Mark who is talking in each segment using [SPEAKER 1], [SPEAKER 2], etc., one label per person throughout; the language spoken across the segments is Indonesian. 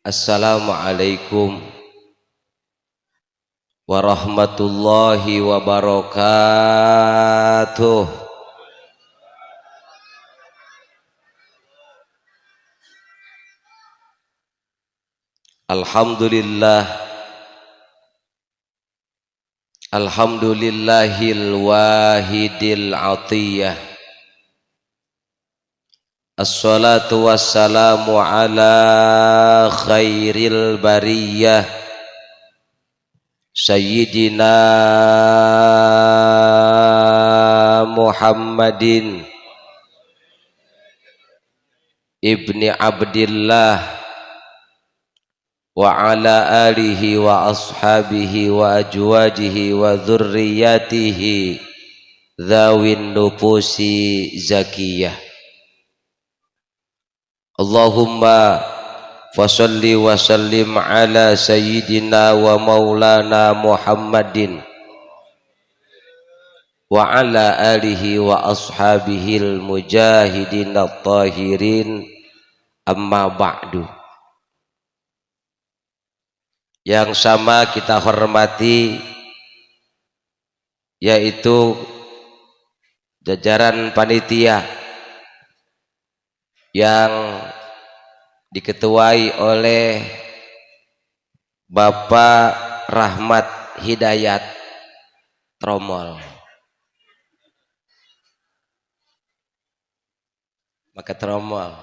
[SPEAKER 1] Assalamualaikum warahmatullahi wabarakatuh. Alhamdulillah, alhamdulillahil wahidil atiyah. Assalatu wassalamu ala khairil bariyah Sayyidina Muhammadin ibni Abdillah wa ala alihi wa ashabihi wa ajwajihi wa dhurriyatihi dhawin nufusi zakiyah. Allahumma fasalli wa sallim ala sayyidina wa maulana Muhammadin wa ala alihi wa ashabihil mujahidin at-tahirin, amma ba'du. Yang sama kita hormati yaitu jajaran panitia yang diketuai oleh Bapak Rahmat Hidayat Tromol. Maka Tromol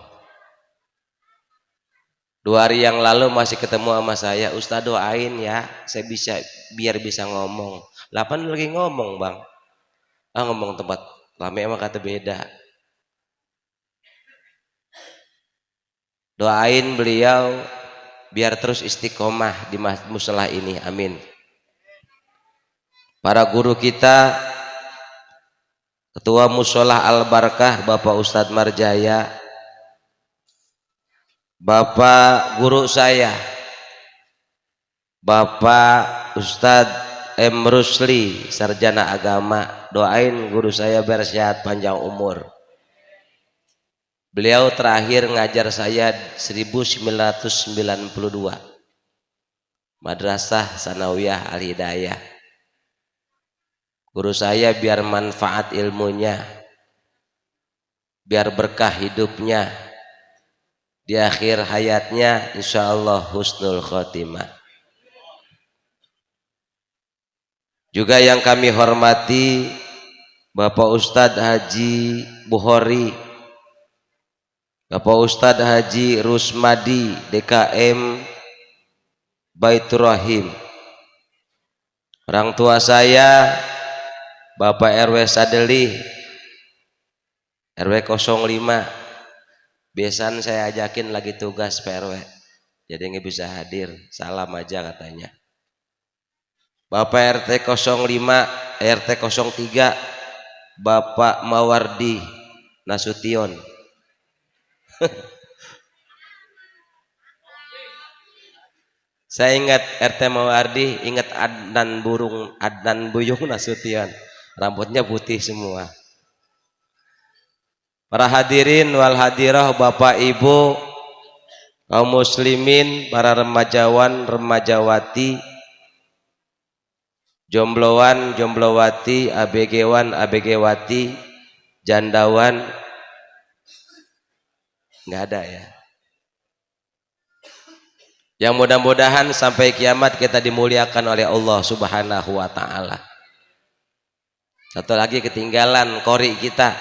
[SPEAKER 1] 2 hari yang lalu masih ketemu sama saya, Ustaz doain ya saya biar bisa ngomong. 8 lagi ngomong bang, ngomong tempat rame emang kata beda. Doain beliau biar terus istiqomah di mushola ini, amin. Para guru kita, Ketua Mushola Al-Barakah Bapak Ustadz Marjaya, Bapak guru saya Bapak Ustadz M. Rusli sarjana agama, doain guru saya biar sehat panjang umur. Beliau terakhir ngajar saya 1992 Madrasah Sanawiyah Al-Hidayah. Guru saya biar manfaat ilmunya, biar berkah hidupnya, di akhir hayatnya insyaallah husnul khotimah. Juga yang kami hormati Bapak Ustadz Haji Bukhari, Bapak Ustadz Haji Rusmadi DKM Baitur Rahim, orang tua saya Bapak RW Sadeli RW 05, biasan saya ajakin lagi tugas PRW jadi nggak bisa hadir, salam aja katanya. Bapak RT 05 RT 03 Bapak Mawardi Nasution. Saya ingat RT Mawardi, ingat Adnan Buyung Nasution, rambutnya putih semua. Para hadirin wal hadirah, Bapak Ibu, kaum muslimin, para remajawan remajawati, jombloan jomblowati, ABG-wan ABG-wati, jandawan nggak ada ya. Yang mudah-mudahan sampai kiamat kita dimuliakan oleh Allah Subhanahu wa ta'ala. Satu lagi ketinggalan qori kita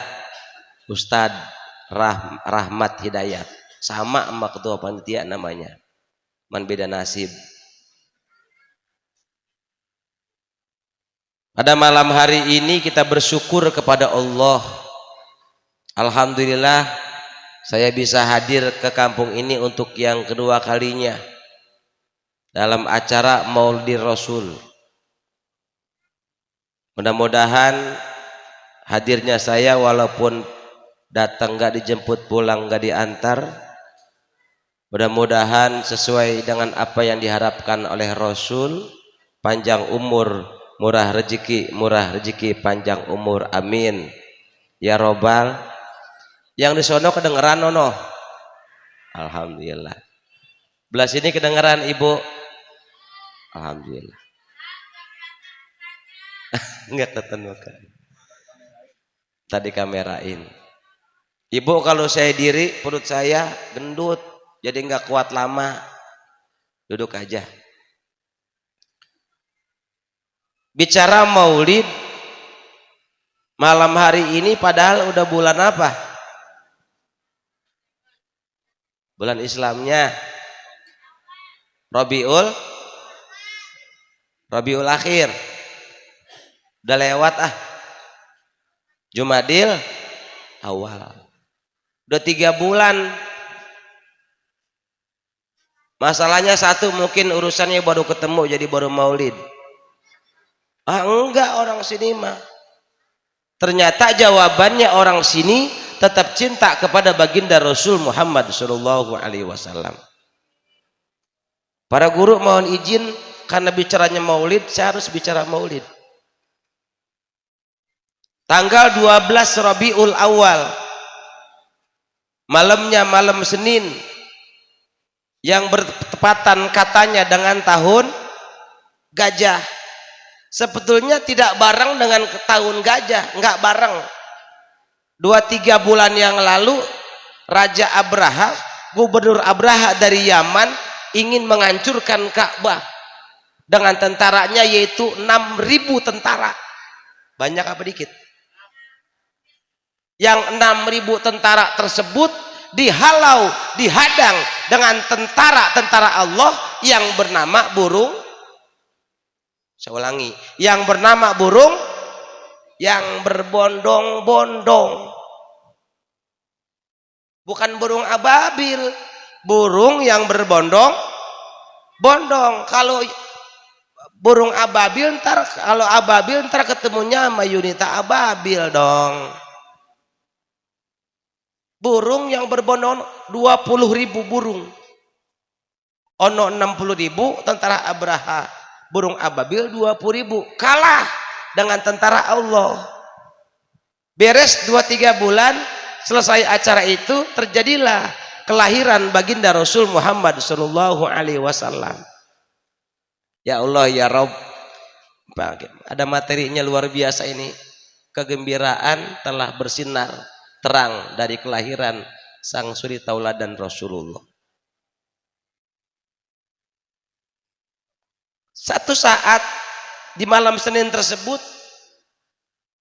[SPEAKER 1] Ustadz Rahmat Hidayat, sama sama ketua panitia namanya, man beda nasib. Pada malam hari ini kita bersyukur kepada Allah. Alhamdulillah saya bisa hadir ke kampung ini untuk yang kedua kalinya dalam acara Maulidir Rasul. Mudah-mudahan hadirnya saya walaupun datang gak dijemput, pulang gak diantar, mudah-mudahan sesuai dengan apa yang diharapkan oleh Rasul, panjang umur, murah rezeki, panjang umur, amin ya robbal. Yang di sono kedengeran nono, alhamdulillah. Belah sini kedengaran ibu? Alhamdulillah. Enggak ketemu kan. Tadi kamerain. Ibu kalau saya diri perut saya gendut, jadi nggak kuat lama. Duduk aja. Bicara maulid malam hari ini padahal udah bulan apa? Bulan Islamnya Rabiul Akhir. Udah lewat Jumadil Awal. Udah 3 bulan. Masalahnya satu, mungkin urusannya baru ketemu jadi baru maulid. Enggak, orang sini mah. Ternyata jawabannya orang sini tetap cinta kepada baginda Rasul Muhammad sallallahu alaihi wasallam. Para guru mohon izin, karena bicaranya maulid, saya harus bicara maulid. Tanggal 12 Rabiul Awal, malamnya malam Senin, yang bertepatan katanya dengan tahun gajah. Sebetulnya tidak bareng dengan tahun gajah, enggak bareng. 2-3 bulan yang lalu Raja Abraha, Gubernur Abraha dari Yaman, ingin menghancurkan Ka'bah dengan tentaranya, yaitu 6.000 tentara. Banyak apa dikit? Yang 6.000 tentara tersebut dihalau, dihadang dengan tentara-tentara Allah yang bernama burung. Saya ulangi, yang bernama burung yang berbondong-bondong. Bukan burung ababil, burung yang berbondong-bondong. Kalau burung ababil ntar, ketemunya sama Yunita ababil dong. Burung yang berbondong 20.000 burung. Ono 60.000 tentara Abraha. Burung ababil 20.000. Kalah dengan tentara Allah. Beres 2-3 bulan, selesai acara itu, terjadilah kelahiran baginda Rasul Muhammad sallallahu alaihi wasallam. Ya Allah ya Rabb, ada materinya luar biasa ini. Kegembiraan telah bersinar terang dari kelahiran sang suri tauladan Rasulullah. Satu saat di malam Senin tersebut,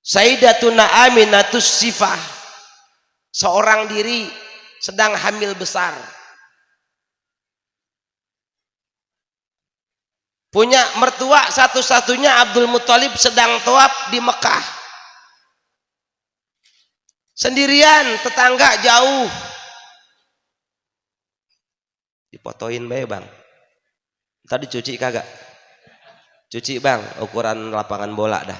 [SPEAKER 1] Sayyidatuna Aminatus Sifah, seorang diri, sedang hamil besar. Punya mertua satu-satunya Abdul Muthalib sedang tawaf di Mekah. Sendirian, tetangga jauh. Dipotoin bae bang. Tadi cuci kagak? Cuci bang, ukuran lapangan bola dah.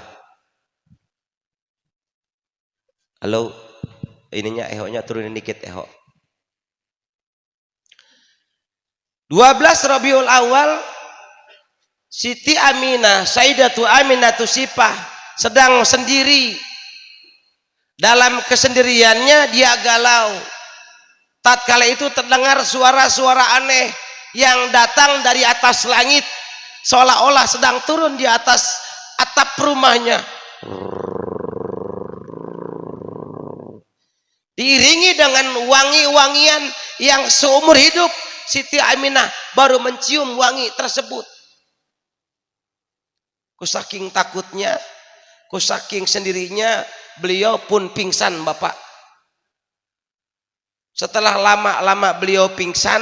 [SPEAKER 1] Halo, ininya ehoknya turunin dikit ehok. 12 Rabiul Awal, Siti Aminah, Sayyidatu Aminatus Sifah sedang sendiri. Dalam kesendiriannya dia galau. Tatkala itu terdengar suara-suara aneh yang datang dari atas langit, seolah-olah sedang turun di atas atap rumahnya. Diiringi dengan wangi-wangian yang seumur hidup Siti Aminah baru mencium wangi tersebut. Kusaking takutnya, kusaking sendirinya, beliau pun pingsan Bapak. Setelah lama-lama beliau pingsan,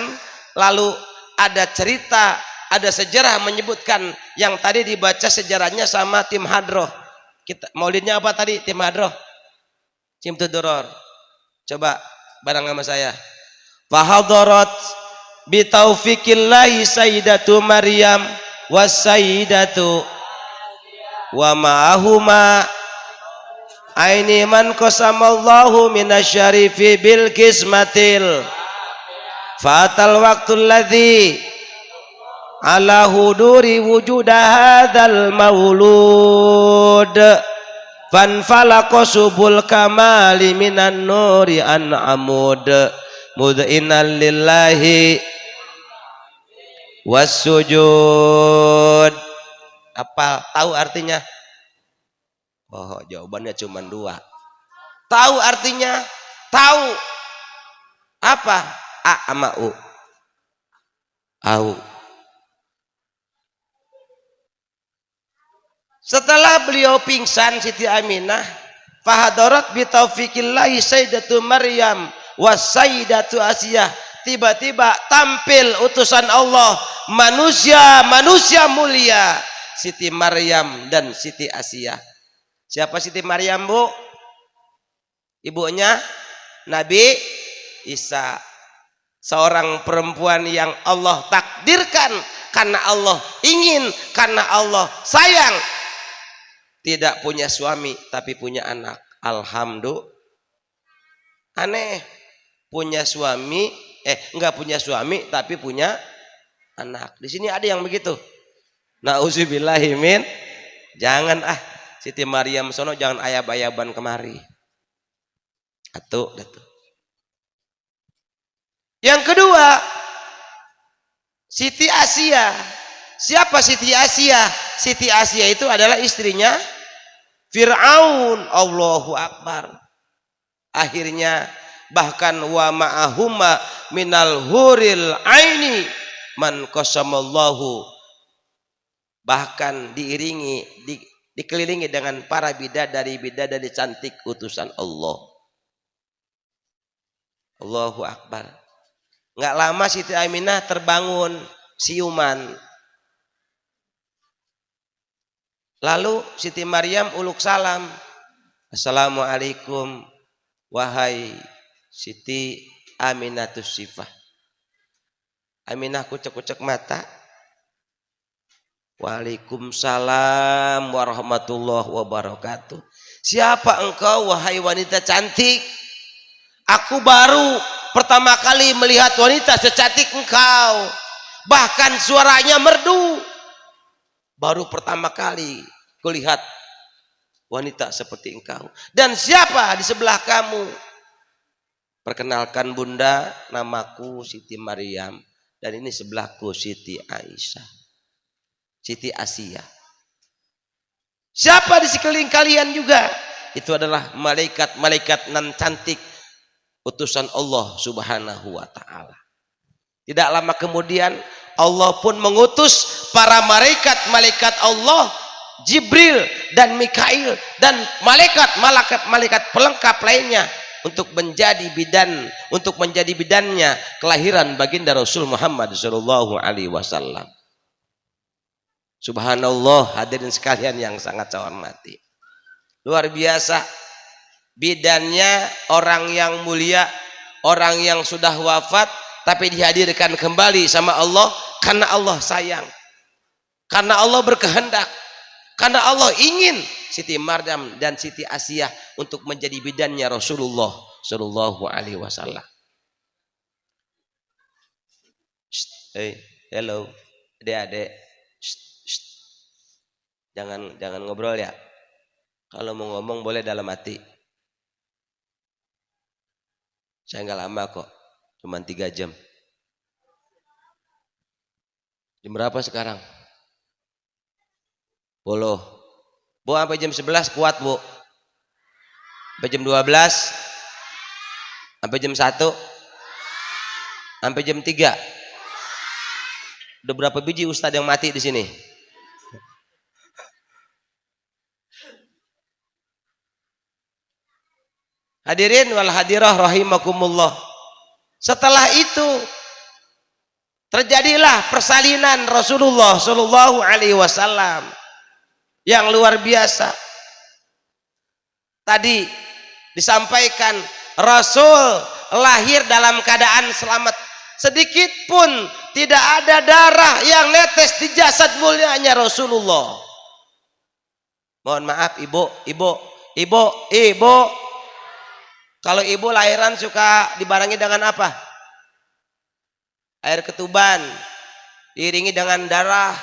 [SPEAKER 1] lalu ada cerita, ada sejarah menyebutkan yang tadi dibaca sejarahnya sama tim hadroh. Kita maulidnya apa tadi? Tim hadroh, tim tuduror. Coba bareng sama saya. Fahadarat bitaufiqillahi sayyidatu Maryam wasayyidatu wa ma'ahuma aini man qasamallahu minasyarifi bil kismatil fatal waqtul ladzi ala huduri wujuda hadzal maulud fanfalaqa subul kamali minan nuri an amud mud'inan lillahi wasujud. Apa tahu artinya? Oh, jawabannya cuma dua. Tahu artinya? Tahu. Apa? A sama U. Au. Setelah beliau pingsan Siti Aminah, fahadarat bi taufiqillahi sayyidatu Maryam was sayyidatu Asiyah. Tiba-tiba tampil utusan Allah, manusia mulia, Siti Maryam dan Siti Asiyah. Siapa Siti Maryam, Bu? Ibunya Nabi Isa. Seorang perempuan yang Allah takdirkan karena Allah ingin, karena Allah sayang. Tidak punya suami tapi punya anak. Alhamdulillah. Aneh. Punya suami, enggak punya suami tapi punya anak. Di sini ada yang begitu. Nauzubillahimin. Jangan Siti Maryam sono jangan ayab-ayaban kemari. Atuh. Yang kedua, Siti Asiyah. Siapa Siti Asiyah? Siti Asiyah itu adalah istrinya Fir'aun. Allahu Akbar. Akhirnya bahkan wa ma'ahuma minal huril aini man qasamallahu, bahkan diiringi dikelilingi dengan para bidadari cantik utusan Allah. Allahu Akbar. Nggak lama Siti Aminah terbangun siuman. Lalu Siti Maryam uluk salam. Assalamualaikum wahai Siti Aminatus Sifah. Aminah kucek-kucek mata. Waalaikumsalam warahmatullahi wabarakatuh. Siapa engkau wahai wanita cantik? Aku baru pertama kali melihat wanita secantik engkau. Bahkan suaranya merdu. Baru pertama kali kulihat wanita seperti engkau. Dan siapa di sebelah kamu? Perkenalkan bunda, namaku Siti Maryam. Dan ini sebelahku Siti Aisyah. Siti Asiyah. Siapa di sekeliling kalian juga? Itu adalah malaikat-malaikat nan cantik utusan Allah Subhanahu wa ta'ala. Tidak lama kemudian Allah pun mengutus para malaikat Allah, Jibril dan Mikail dan malaikat pelengkap lainnya untuk menjadi bidannya kelahiran baginda Rasul Muhammad sallallahu alaihi wasallam. Subhanallah, hadirin sekalian yang sangat saya hormati. Luar biasa. Bidannya orang yang mulia, orang yang sudah wafat tapi dihadirkan kembali sama Allah karena Allah sayang, karena Allah berkehendak, karena Allah ingin Siti Maryam dan Siti Asiyah untuk menjadi bidannya Rasulullah sallallahu alaihi wasallam. Hey, hello, adik-adik, jangan ngobrol ya. Kalau mau ngomong boleh dalam hati. Saya nggak lama kok, cuma 3 jam. Jam berapa sekarang? 10. Bu sampai jam 11 kuat bu. Sampai jam 12, sampai jam 1, sampai jam 3. Udah berapa biji ustadz yang mati di sini? Hadirin wal hadirah rahimakumullah. Setelah itu terjadilah persalinan Rasulullah sallallahu alaihi wasallam yang luar biasa. Tadi disampaikan Rasul lahir dalam keadaan selamat. Sedikit pun tidak ada darah yang netes di jasad mulianya Rasulullah. Mohon maaf ibu. Kalau ibu lahiran suka dibarengi dengan apa? Air ketuban, diiringi dengan darah.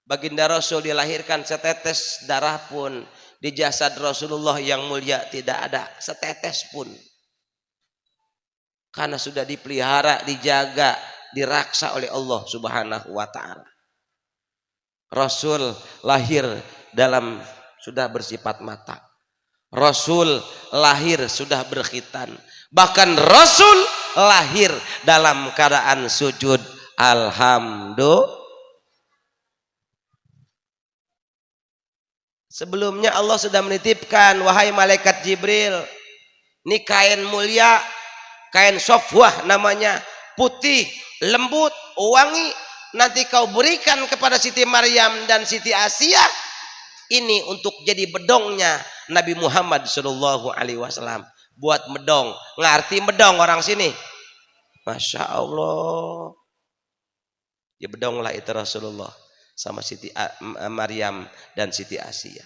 [SPEAKER 1] Baginda Rasul dilahirkan setetes darah pun di jasad Rasulullah yang mulia tidak ada setetes pun. Karena sudah dipelihara, dijaga diraksa oleh Allah Subhanahu wa taala. Rasul lahir dalam sudah bersifat mata. Rasul lahir sudah berkhitan. Bahkan Rasul lahir dalam keadaan sujud. Alhamdulillah. Sebelumnya Allah sudah menitipkan, wahai malaikat Jibril, ini kain mulia, kain sofwah namanya, putih, lembut, wangi, nanti kau berikan kepada Siti Maryam dan Siti Asia, ini untuk jadi bedongnya Nabi Muhammad Shallallahu Alaihi Wasallam. Buat bedong, ngerti bedong orang sini? Masya Allah, ya bedong lah itu Rasulullah sama Siti Maryam dan Siti Asia.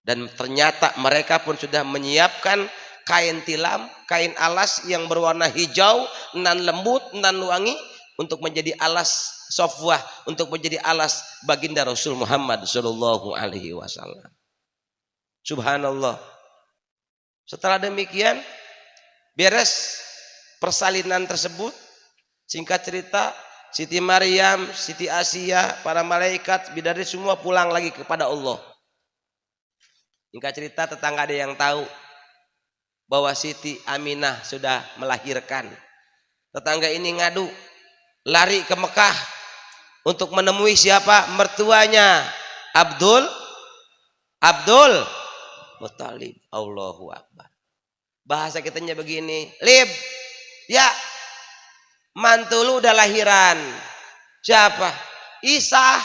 [SPEAKER 1] Dan ternyata mereka pun sudah menyiapkan kain tilam, kain alas yang berwarna hijau, nan lembut, nan wangi, untuk menjadi alas sofwah, untuk menjadi alas baginda Rasul Muhammad Shallallahu Alaihi Wasallam. Subhanallah. Setelah demikian, beres persalinan tersebut, singkat cerita, Siti Maryam, Siti Asia, para malaikat, bidadari semua pulang lagi kepada Allah. Singkat cerita, tetangga ada yang tahu bahwa Siti Aminah sudah melahirkan. Tetangga ini ngadu, lari ke Mekah untuk menemui siapa? Mertuanya Abdul Muthalib. Allahu Akbar. Bahasa kitanya begini, Lib, ya, mantu lu udah lahiran. Siapa? Isa.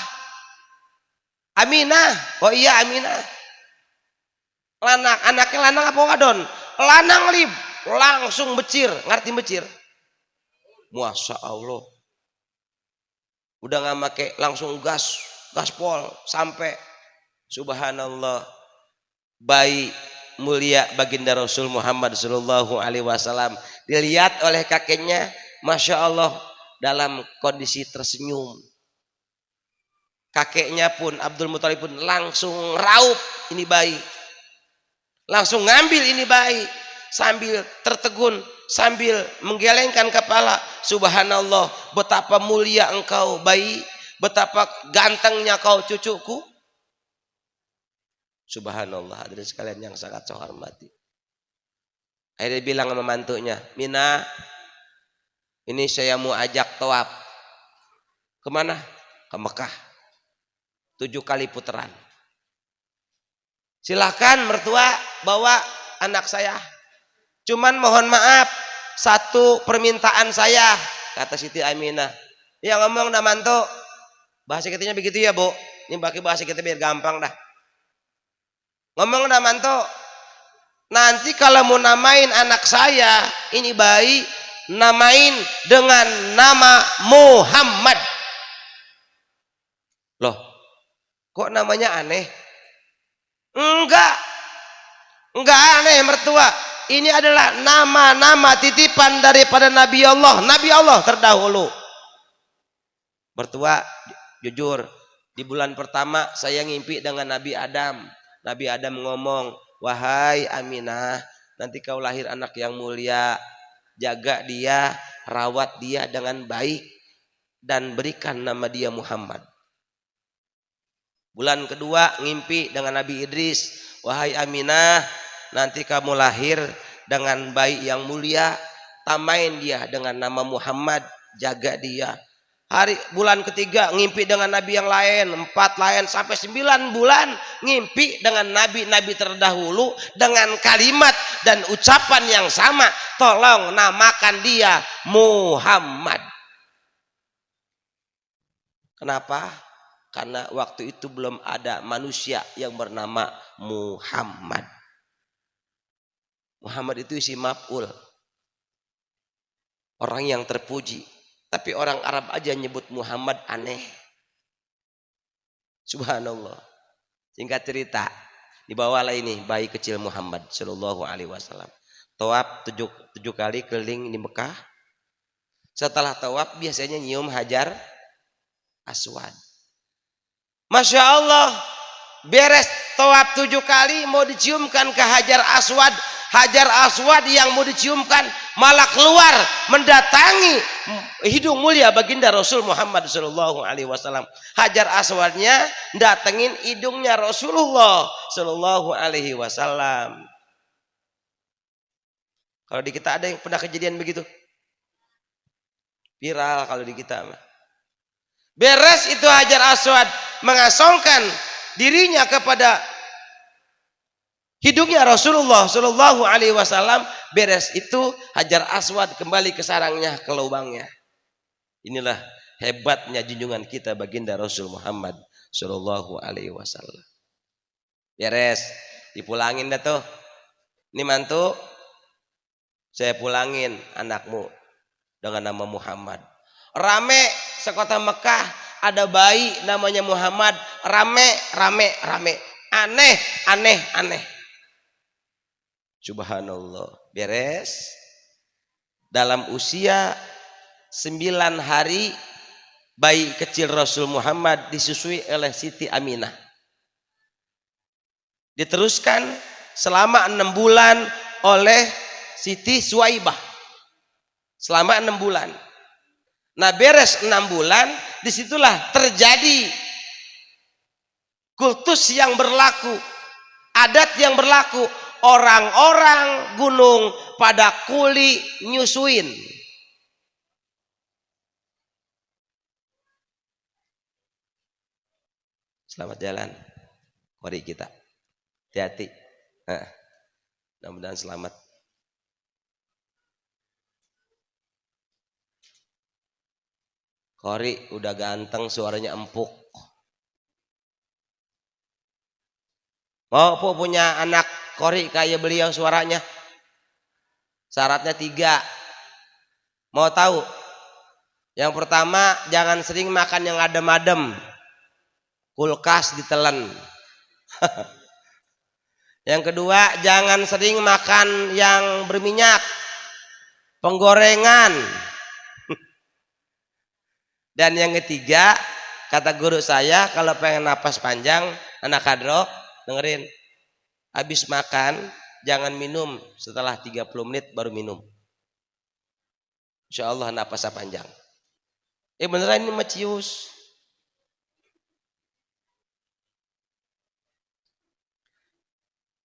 [SPEAKER 1] Aminah. Oh iya Aminah. Anaknya lanang apa wadon? Lanang, Lib. Langsung becir. Ngerti becir? Masya Allah. Udah nggak make, langsung gaspol sampai. Subhanallah. Bayi mulia baginda Rasul Muhammad Sallallahu Alaihi Wasallam dilihat oleh kakeknya, Masya Allah, dalam kondisi tersenyum. Kakeknya pun, Abdul Muthalib pun langsung raup ini bayi, langsung ngambil ini bayi sambil tertegun, sambil menggelengkan kepala. Subhanallah, betapa mulia engkau bayi, betapa gantengnya kau cucuku. Subhanallah, hadirin sekalian yang sangat saya hormati. Akhirnya bilang sama mantunya, Mina, ini saya mau ajak tawaf. Kemana? Ke Mekah. 7 kali putaran. Silahkan mertua bawa anak saya. Cuman mohon maaf, satu permintaan saya, kata Siti Aminah. Ya ngomong dah mantu. Bahasa kitanya begitu ya, Bu. Ini pakai bahasa kita biar gampang dah. Ngomong dah mantu. Nanti kalau mau namain anak saya, ini bayi, namain dengan nama Muhammad. Loh, kok namanya aneh? Enggak aneh mertua. Ini adalah nama-nama titipan daripada Nabi Allah. Nabi Allah terdahulu. Mertua, jujur, di bulan pertama saya ngimpi dengan Nabi Adam. Nabi Adam ngomong, wahai Aminah, nanti kau lahir anak yang mulia, jaga dia, rawat dia dengan baik, dan berikan nama dia Muhammad. Bulan kedua ngimpi dengan Nabi Idris, wahai Aminah, nanti kamu lahir dengan bayi yang mulia, tamain dia dengan nama Muhammad, jaga dia. Bulan ketiga ngimpi dengan Nabi yang lain, 4 lain, sampai 9 bulan ngimpi dengan Nabi-Nabi terdahulu dengan kalimat dan ucapan yang sama. Tolong namakan dia Muhammad. Kenapa? Karena waktu itu belum ada manusia yang bernama Muhammad. Muhammad itu isi maf'ul, orang yang terpuji. Tapi orang Arab aja nyebut Muhammad aneh. Subhanallah. Singkat cerita, dibawalah ini bayi kecil Muhammad Sallallahu Alaihi Wasallam. Tawaf 7 kali keliling di Mekah. Setelah tawaf biasanya nyium Hajar Aswad. Masya Allah, beres tawaf 7 kali mau diciumkan ke Hajar Aswad, Hajar Aswad yang mau diciumkan malah keluar mendatangi hidung mulia baginda Rasul Muhammad sallallahu alaihi wasallam. Hajar Aswadnya datengin hidungnya Rasulullah sallallahu alaihi wasallam. Kalau di kita ada yang pernah kejadian begitu? Viral kalau di kita mah. Beres itu Hajar Aswad mengasongkan dirinya kepada hidungnya Rasulullah sallallahu alaihi wasallam, beres itu Hajar Aswad kembali ke sarangnya, ke lubangnya. Inilah hebatnya junjungan kita baginda Rasul Muhammad sallallahu alaihi wasallam. Beres, dipulangin dah tuh. Ini mantu, saya pulangin anakmu dengan nama Muhammad. Rame sekota Mekah ada bayi namanya Muhammad, rame. Aneh. Subhanallah. Beres. Dalam usia 9 hari bayi kecil Rasul Muhammad disusui oleh Siti Aminah. Diteruskan selama 6 bulan oleh Siti Suwaibah. Selama 6 bulan. Nah, beres 6 bulan, disitulah terjadi kultus yang berlaku, adat yang berlaku. Orang-orang gunung pada kuli nyusuin. Selamat jalan kori kita, hati-hati. Mudah-mudahan selamat. Kori udah ganteng, suaranya empuk. Mau punya anak kori kayak beliau suaranya? Syaratnya 3. Mau tahu? Yang pertama, jangan sering makan yang adem-adem. Kulkas ditelan. Yang kedua, jangan sering makan yang berminyak. Penggorengan. Dan yang ketiga, kata guru saya, kalau pengen napas panjang, anak kadro, dengerin. Habis makan, jangan minum setelah 30 menit baru minum. Insya Allah napasnya panjang. Beneran ini macius.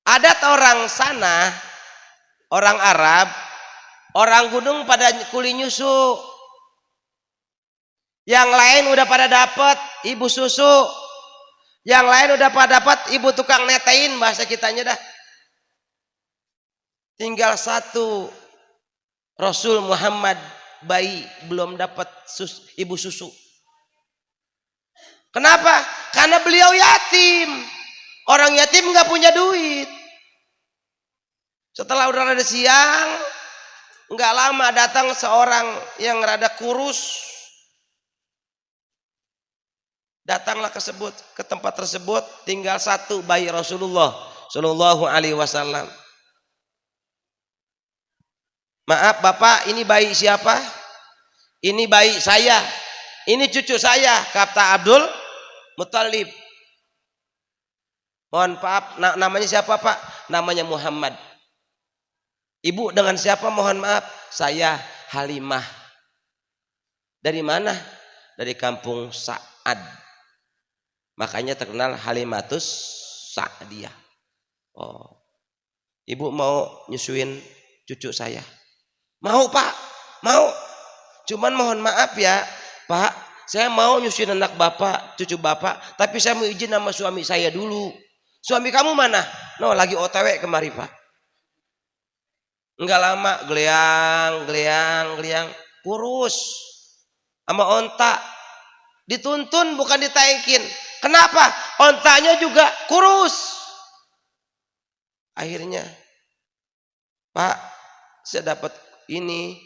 [SPEAKER 1] Adat orang sana, orang Arab, orang gunung pada kuli nyusu. Yang lain udah pada dapat ibu susu. Yang lain udah pada dapat ibu tukang netein, bahasa kitanya dah. Tinggal satu Rasul Muhammad bayi belum dapat ibu susu. Kenapa? Karena beliau yatim. Orang yatim nggak punya duit. Setelah udah rada siang, nggak lama datang seorang yang rada kurus. Datanglah ke tempat tersebut, tinggal satu bayi Rasulullah Shallallahu Alaihi Wasallam. Maaf Bapak, ini bayi siapa? Ini bayi saya, ini cucu saya, kata Abdul Muthalib. Mohon maaf, namanya siapa Pak? Namanya Muhammad. Ibu dengan siapa? Mohon maaf, saya Halimah. Dari mana? Dari kampung Sa'ad. Makanya terkenal Halimatus Sa'diyah. Oh, ibu mau nyusuin cucu saya? Mau Pak, mau. Cuman mohon maaf ya Pak, saya mau nyusuin anak Bapak, cucu Bapak, tapi saya mau izin sama suami saya dulu. Suami kamu mana? No, lagi OTW kemari Pak. Enggak lama, geliang, kurus sama onta. Dituntun bukan ditaikin. Kenapa? Ontanya juga kurus. Akhirnya, Pak, saya dapat ini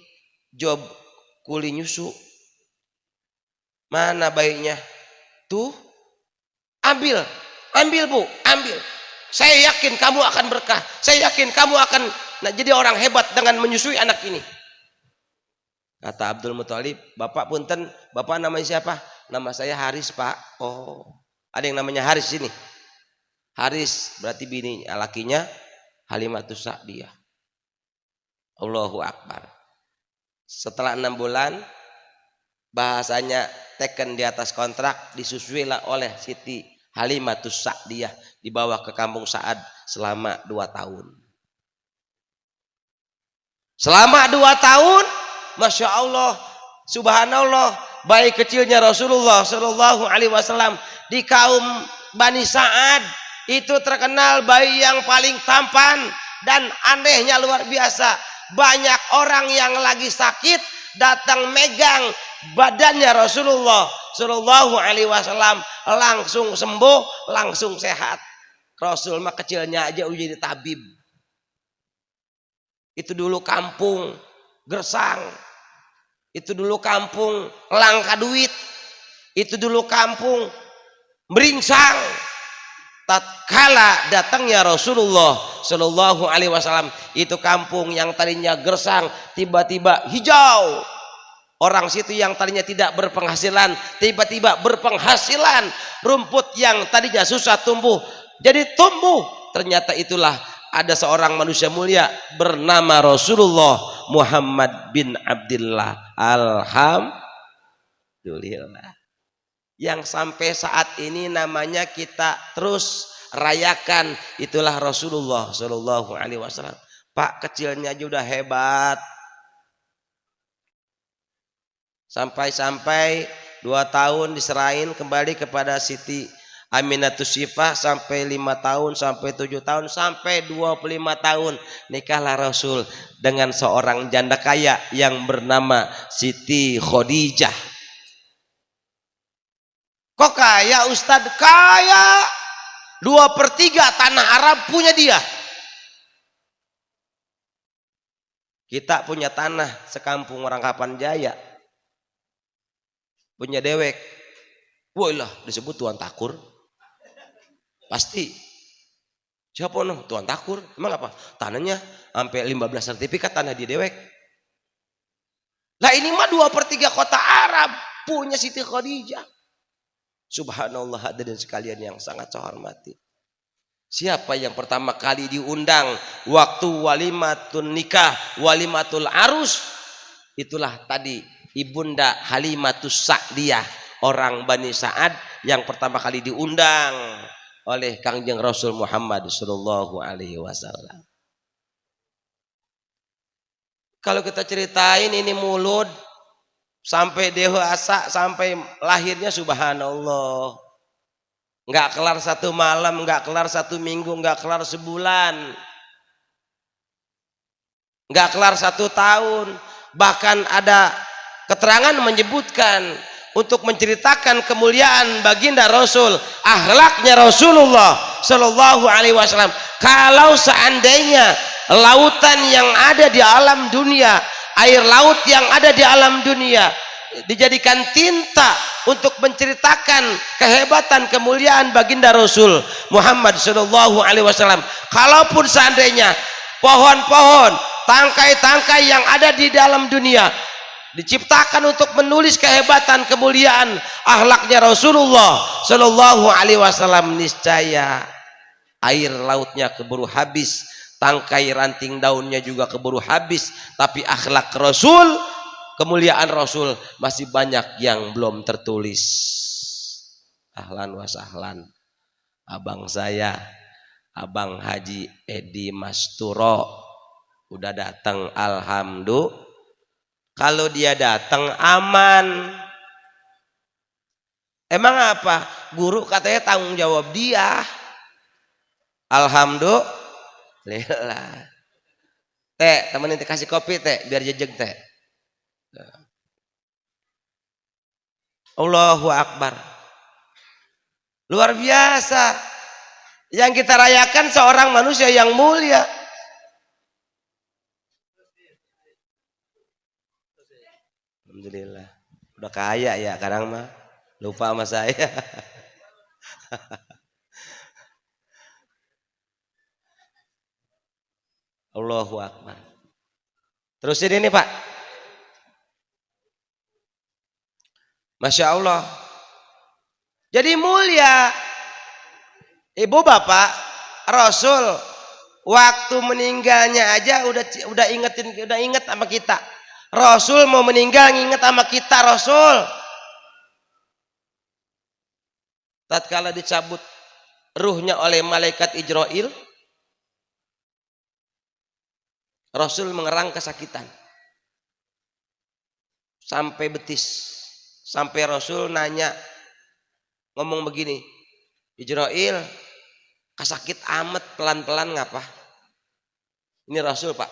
[SPEAKER 1] job kuli nyusu. Mana bayinya? Tuh, ambil Bu, ambil. Saya yakin kamu akan berkah. Saya yakin kamu akan jadi orang hebat dengan menyusui anak ini. Kata Abdul Muthalib, Bapak punten, Bapak namanya siapa? Nama saya Haris Pak. Oh, ada yang namanya Haris ini. Haris berarti bini lakinya Halimatus Sa'diyah. Allahu Akbar. Setelah 6 bulan, bahasanya teken di atas kontrak, disusuilah oleh Siti Halimatus Sa'diyah, dibawa ke kampung Sa'ad selama 2 tahun. Selama 2 tahun, Masya Allah, Subhanallah, bayi kecilnya Rasulullah Shallallahu Alaihi Wasallam di kaum Bani Sa'ad itu terkenal bayi yang paling tampan, dan anehnya luar biasa, banyak orang yang lagi sakit datang megang badannya Rasulullah Shallallahu Alaihi Wasallam, langsung sembuh, langsung sehat. Rasul mah kecilnya aja udah jadi tabib. Itu dulu kampung gersang, itu dulu kampung langka duit, itu dulu kampung beringsang. Tatkala datangnya Rasulullah Shallallahu Alaihi Wasallam, itu kampung yang tadinya gersang tiba-tiba hijau. Orang situ yang tadinya tidak berpenghasilan tiba-tiba berpenghasilan. Rumput yang tadinya susah tumbuh jadi tumbuh. Ternyata itulah ada seorang manusia mulia bernama Rasulullah Muhammad bin Abdullah. Alhamdulillah, yang sampai saat ini namanya kita terus rayakan, itulah Rasulullah Shallallahu Alaihi Wasallam. Pak, kecilnya aja udah hebat. Sampai 2 tahun diserahin kembali kepada Siti Aminatus Syifah, sampai 5 tahun, sampai 7 tahun, sampai 25 tahun nikahlah Rasul dengan seorang janda kaya yang bernama Siti Khadijah. Kok kaya Ustadz? Kaya, 2/3 tanah Arab punya dia. Kita punya tanah sekampung orang Kapan Jaya, punya dewek. Wah, disebut Tuan Takur. Pasti. Siapa no? Tuan Takur. Emang apa? Tanahnya sampai 15 sertifikat tanah di dewek. Lah ini mah 2/3 kota Arab punya Siti Khadijah. Subhanallah, hadirin sekalian yang sangat saya hormati. Siapa yang pertama kali diundang waktu walimatun nikah, walimatul arus? Itulah tadi Ibunda Halimatus Sa'diyah, orang Bani Sa'ad yang pertama kali diundang oleh Kangjeng Rasul Muhammad Sallallahu Alaihi Wasallam. Kalau kita ceritain ini mulut sampai dewasa, sampai lahirnya, subhanallah, nggak kelar 1 malam, nggak kelar 1 minggu, nggak kelar sebulan, nggak kelar 1 tahun. Bahkan ada keterangan menyebutkan untuk menceritakan kemuliaan baginda Rasul, akhlaknya Rasulullah Shallallahu Alaihi Wasallam. Kalau seandainya lautan yang ada di alam dunia, air laut yang ada di alam dunia dijadikan tinta untuk menceritakan kehebatan kemuliaan baginda Rasul Muhammad Shallallahu Alaihi Wasallam, kalaupun seandainya pohon-pohon, tangkai-tangkai yang ada di dalam dunia diciptakan untuk menulis kehebatan kemuliaan akhlaknya Rasulullah Shallallahu Alaihi Wasallam, niscaya air lautnya keburu habis, tangkai ranting daunnya juga keburu habis, tapi akhlak Rasul, kemuliaan Rasul masih banyak yang belum tertulis. Ahlan wa sahlan, abang saya, Abang Haji Edi Masturo udah datang, alhamdulillah. Kalau dia datang aman. Emang apa? Guru katanya tanggung jawab dia. Alhamdulillah. Teh, temenin kasih kopi teh, biar jejeg teh. Allahu Akbar. Luar biasa. Yang kita rayakan seorang manusia yang mulia. Alhamdulillah. Udah kaya ya, kadang mah lupa sama saya. Allahu Akbar. Terusin ini Pak. Masya Allah. Jadi mulia. Ibu bapak, Rasul Waktu meninggalnya aja udah inget sama kita. Rasul mau meninggal nginget sama kita Rasul. Tatkala dicabut ruhnya oleh malaikat Ijrail, Rasul mengerang kesakitan sampai betis. Sampai Rasul nanya, ngomong begini, Ijrail, kasakit amat pelan-pelan ngapa? Ini Rasul Pak.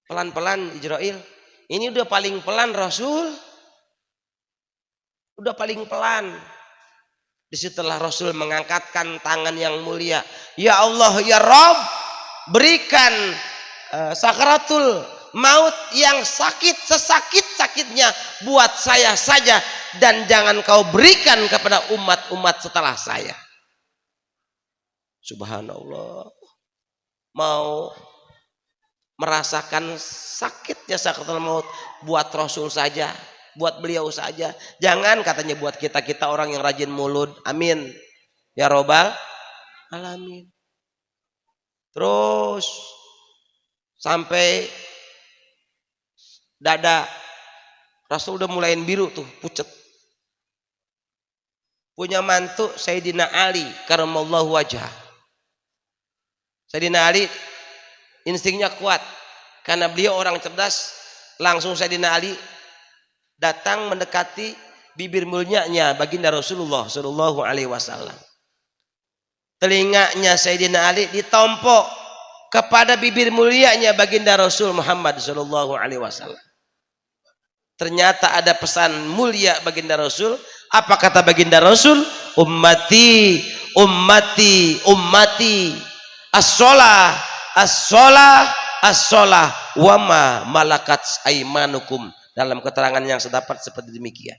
[SPEAKER 1] Pelan-pelan Ijrail. Ini udah paling pelan Rasul. Udah paling pelan. Disitulah Rasul mengangkatkan tangan yang mulia. Ya Allah ya Rabb, berikan sakaratul maut yang sakit sesakit-sakitnya buat saya saja, dan jangan kau berikan kepada umat-umat setelah saya. Subhanallah. Mau merasakan sakitnya sakaratul maut buat Rasul saja, buat beliau saja. Jangan katanya buat kita orang yang rajin mulut. Amin ya robbal alamin. Terus sampai dada Rasul udah mulain biru tuh, pucet. Punya mantu Sayyidina Ali karamallahu wajhah. Sayyidina Ali instingnya kuat karena beliau orang cerdas. Langsung Sayyidina Ali datang mendekati bibir mulianya baginda Rasulullah sallallahu alaihi wasallam. Telinganya Sayyidina Ali ditompok kepada bibir mulianya baginda Rasul Muhammad sallallahu alaihi wasallam. Ternyata ada pesan mulia baginda Rasul. Apa kata baginda Rasul? Ummati, ummati, ummati. As-sholah, as-sholah, as-sholah. Wama malakat aimanukum. Dalam keterangan yang saya dapat seperti demikian.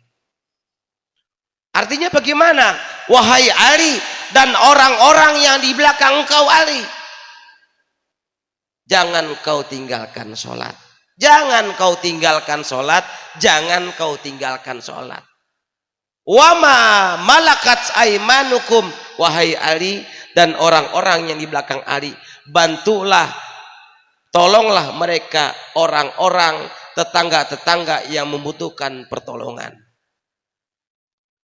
[SPEAKER 1] Artinya bagaimana? Wahai Ali dan orang-orang yang di belakang engkau Ali, jangan kau tinggalkan sholat. Jangan kau tinggalkan sholat. Jangan kau tinggalkan sholat. Wama malakat aimanukum. Wahai Ali dan orang-orang yang di belakang Ali, bantulah, tolonglah mereka, orang-orang tetangga-tetangga yang membutuhkan pertolongan.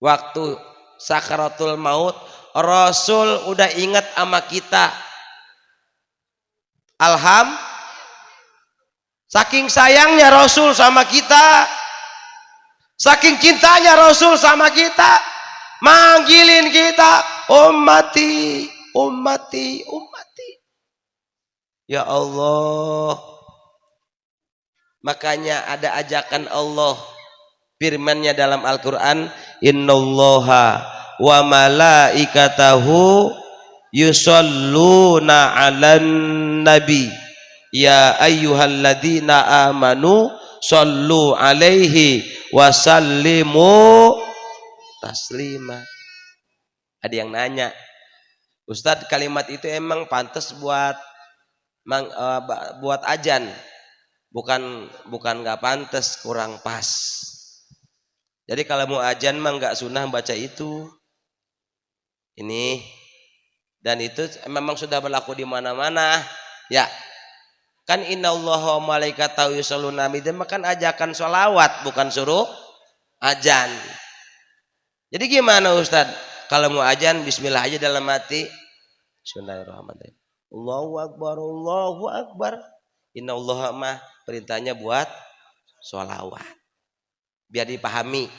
[SPEAKER 1] Waktu sakaratul maut, Rasul udah ingat sama kita. Saking sayangnya Rasul sama kita, saking cintanya Rasul sama kita, manggilin kita, ummati, ummati, ummati. Ya Allah. Makanya ada ajakan Allah, firman-Nya dalam Al-Qur'an, innallaha wa malaikatahu yusholluna 'alan nabi ya ayyuhalladzina amanu shollu 'alaihi wa sallimu taslima. Ada yang nanya, Ustadz, kalimat itu emang pantas buat ajan? Bukan nggak pantas, kurang pas. Jadi kalau mau ajan mah nggak sunnah baca itu. Ini dan itu memang sudah berlaku di mana-mana. Ya, kan innallaha wa malaikatahu yusholluna 'alan nabi, makan ajakan sholawat, bukan suruh ajan. Jadi gimana Ustadz? Kalau mau ajan bismillah aja dalam hati. Bismillahirrahmanirrahim. Allahu akbar, Allahu akbar. Innallaha mah perintahnya buat sholawat. Biar dipahami.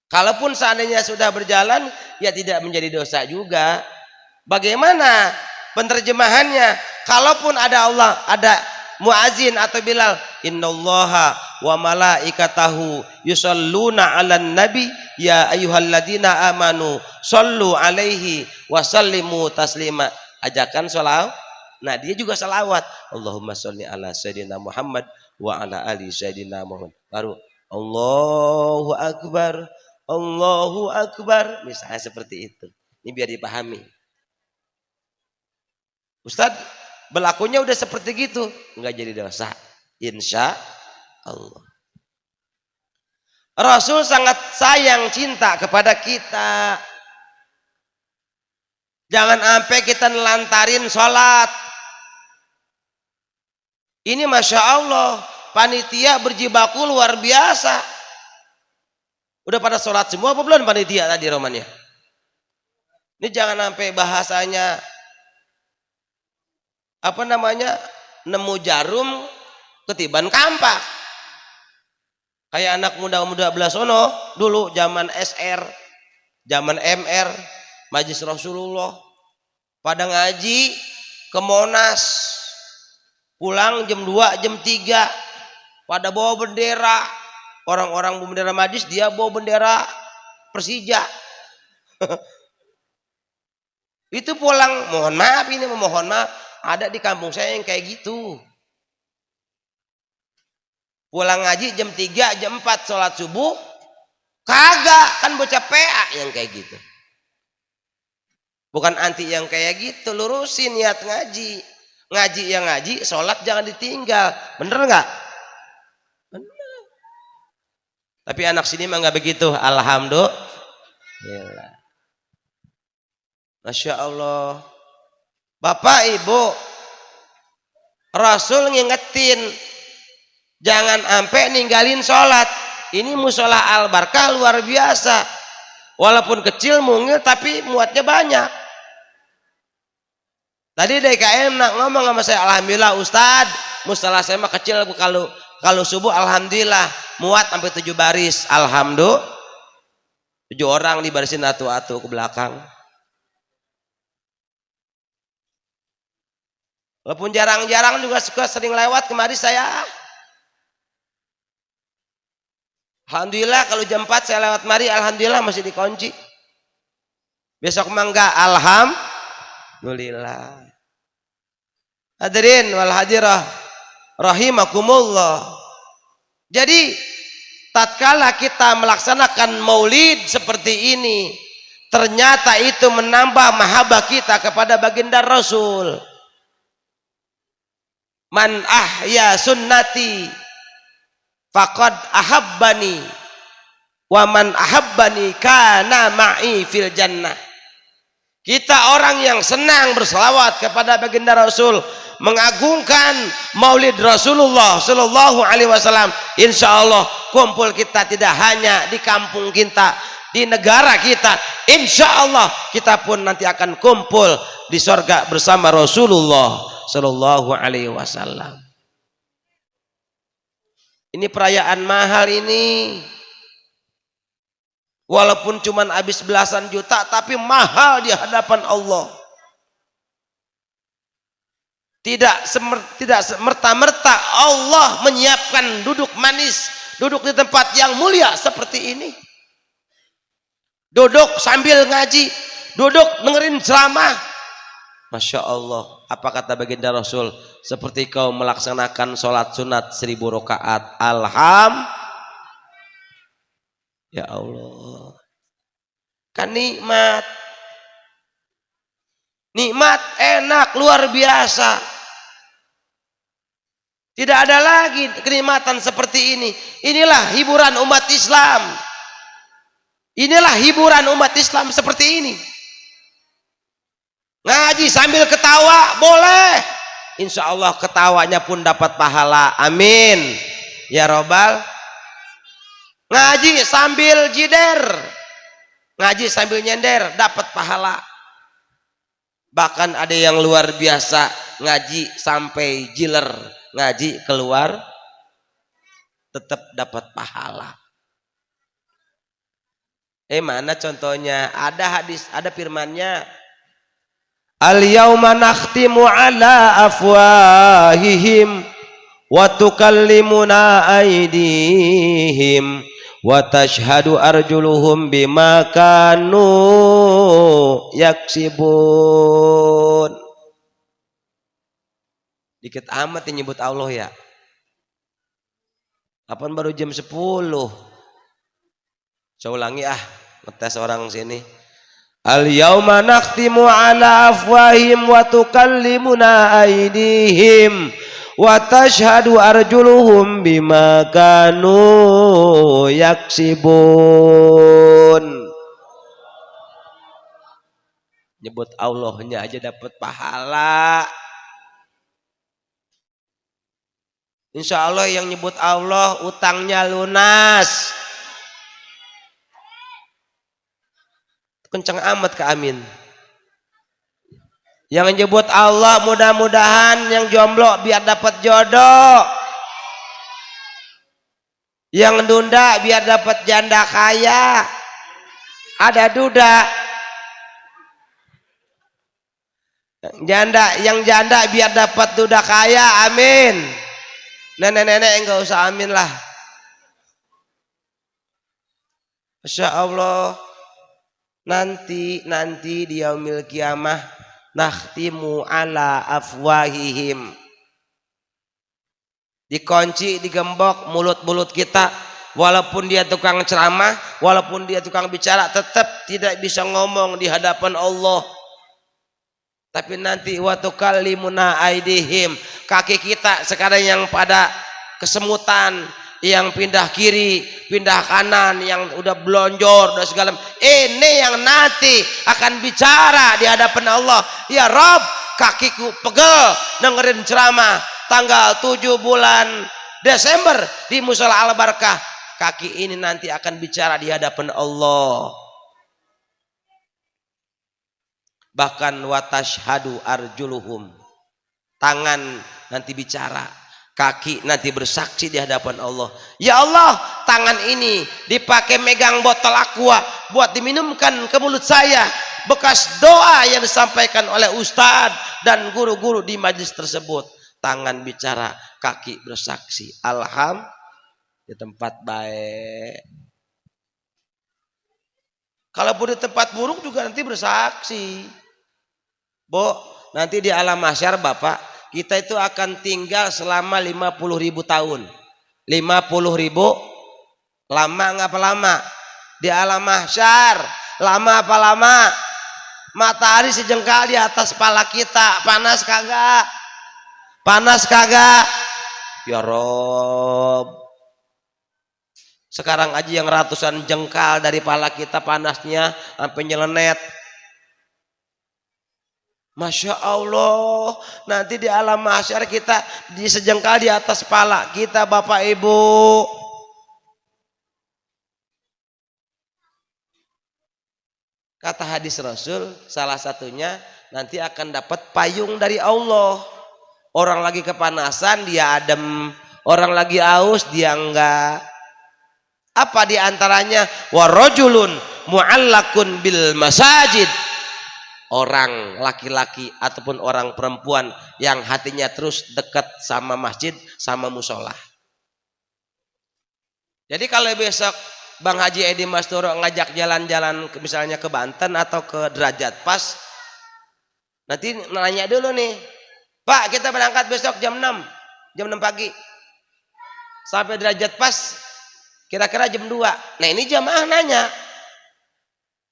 [SPEAKER 1] Kalaupun seandainya sudah berjalan, ya tidak menjadi dosa juga. Bagaimana penerjemahannya? Kalaupun ada Allah, ada muazin atau Bilal, innallaha wa malaikatahu yusholluna 'alan nabi ya ayyuhalladzina amanu shollu 'alaihi wa sallimu taslima. Ajakan sholawat. Nah, dia juga salawat. Allahumma sholli ala sayyidina Muhammad wa ala ali sayyidina Muhammad. Baru Allahu akbar, Allahu akbar. Misalnya seperti itu. Ini biar dipahami. Ustadz, berlakunya udah seperti gitu, enggak jadi dosa, insya Allah. Rasul sangat sayang cinta kepada kita. Jangan sampai kita nelantarin sholat. Ini Masya Allah, panitia berjibaku luar biasa. Udah pada sholat semua apa belum panitia tadi romannya? Ini jangan sampai bahasanya apa namanya, nemu jarum ketiban kampak. Kayak anak muda-muda belasono dulu zaman SR, zaman MR, Majlis Rasulullah, pada ngaji ke Monas, pulang jam 2, jam 3, pada bawa bendera. Orang-orang bawa bendera Majlis, dia bawa bendera Persija. Itu pulang, mohon maaf, ini memohon maaf, ada di kampung saya yang kayak gitu. Pulang ngaji jam 3, jam 4 sholat subuh, kagak, kan bocah PA yang kayak gitu. Bukan anti yang kayak gitu, lurusin niat ngaji. Ngaji yang ngaji, sholat jangan ditinggal. Bener nggak? Bener. Tapi anak sini mah nggak begitu. Alhamdulillah. Masya Allah. Bapak Ibu, Rasul ngingetin, jangan sampai ninggalin sholat. Ini musola Al-Barkah luar biasa. Walaupun kecil mungil tapi muatnya banyak. Tadi DKM nak ngomong sama saya, alhamdulillah Ustad, musola saya mah kecil, kalau subuh alhamdulillah muat sampai 7 baris. Alhamdulillah 7 orang dibarisin atu-atu ke belakang. Walaupun jarang-jarang juga suka sering lewat kemari saya. Alhamdulillah kalau jam 4 saya lewat mari, alhamdulillah masih dikunci. Besok mah enggak, alhamdulillah. Hadirin wal hadirah rahimakumullah. Jadi tatkala kita melaksanakan maulid seperti ini, ternyata itu menambah mahabbah kita kepada baginda Rasul. Man ahya sunnati faqad ahabbani wa man ahabbani kana ma'i fil jannah. Kita orang yang senang berselawat kepada baginda Rasul, mengagungkan maulid Rasulullah sallallahu alaihi wasallam, insyaallah kumpul kita tidak hanya di kampung kita, di negara kita, insyaallah kita pun nanti akan kumpul di surga bersama Rasulullah sallallahu alaihi wasallam. Ini perayaan mahal ini. Walaupun cuman habis belasan juta, tapi mahal di hadapan Allah. Tidak semerta-merta Allah menyiapkan duduk manis, duduk di tempat yang mulia seperti ini. Duduk sambil ngaji, duduk dengerin ceramah. Masya Allah, apa kata baginda Rasul? Seperti kau melaksanakan sholat sunat 1000 rakaat. Ya Allah, kan nikmat, nikmat enak luar biasa. Tidak ada lagi kenikmatan seperti ini. Inilah hiburan umat Islam. Inilah hiburan umat Islam seperti ini. Ngaji sambil ketawa boleh, insya Allah ketawanya pun dapat pahala. Amin ya robbal. Ngaji sambil jider, ngaji sambil nyender, dapat pahala. Bahkan ada yang luar biasa, ngaji sampai jiler, ngaji keluar tetap dapat pahala. Mana contohnya? Ada hadis, ada firmannya, al-yauma nakhtimu ala afwahihim wa tukallimuna aydihim wa tashhadu arjuluhum bima kanu yaksibun. Dikit amat yang nyebut Allah ya. Kapan baru jam 10? Saya ulangi ngetes orang sini. Al yauma nakhtimu ala afwahim wa tukallimuna aydihim wa tashhadu arjuluhum bima kanu yaksibun. Nyebut Allahnya aja dapat pahala. Insya Allah yang nyebut Allah utangnya lunas. Kencang amat ke amin. Yang nyebut Allah mudah-mudahan yang jomblo biar dapat jodoh. Yang nunda biar dapat janda kaya. Ada duda. Yang janda biar dapat duda kaya. Amin. Nenek-nenek enggak usah amin lah. Masya Allah. Nanti di yaumil kiamah nakhtimu ala afwahihim. Dikunci, digembok mulut-mulut kita. Walaupun dia tukang ceramah, walaupun dia tukang bicara, tetap tidak bisa ngomong di hadapan Allah. Tapi nanti wa tukallimuna aidihim, kaki kita sekarang yang pada kesemutan, yang pindah kiri, pindah kanan, yang udah blonjor dan segala, ini yang nanti akan bicara di hadapan Allah. Ya Rob, kakiku pegel dengerin ceramah tanggal 7 bulan Desember di Mushola Al Barkah. Kaki ini nanti akan bicara di hadapan Allah. Bahkan watashhadu arjuluhum, tangan nanti bicara, kaki nanti bersaksi di hadapan Allah. Ya Allah, tangan ini dipakai megang botol aqua buat diminumkan ke mulut saya, bekas doa yang disampaikan oleh ustadz dan guru-guru di majlis tersebut. Tangan bicara, kaki bersaksi. Alhamdulillah, di tempat baik. Kalaupun di tempat buruk juga nanti bersaksi. Bu, nanti di alam mahsyar Bapak, kita itu akan tinggal selama 50.000 tahun. 50.000 lama nggak apa lama? Di alam mahsyar lama apa lama? Matahari sejengkal di atas kepala kita, panas kagak? Panas kagak? Ya Rob, sekarang aja yang ratusan jengkal dari kepala kita panasnya sampai nyelenet. Masya Allah, nanti di alam mahsyar kita di sejengkal di atas kepala kita Bapak Ibu. Kata hadis Rasul, salah satunya nanti akan dapat payung dari Allah. Orang lagi kepanasan dia adem, orang lagi aus dia enggak. Apa di antaranya? Warajulun mu'allakun bil masajid. Orang laki-laki ataupun orang perempuan yang hatinya terus dekat sama masjid, sama musola. Jadi kalau besok Bang Haji Edi Masturo ngajak jalan-jalan misalnya ke Banten atau ke Derajat Pas, nanti nanya dulu nih, Pak kita berangkat besok jam 6 pagi sampai Derajat Pas kira-kira jam 2. Nah ini jamaah nanya,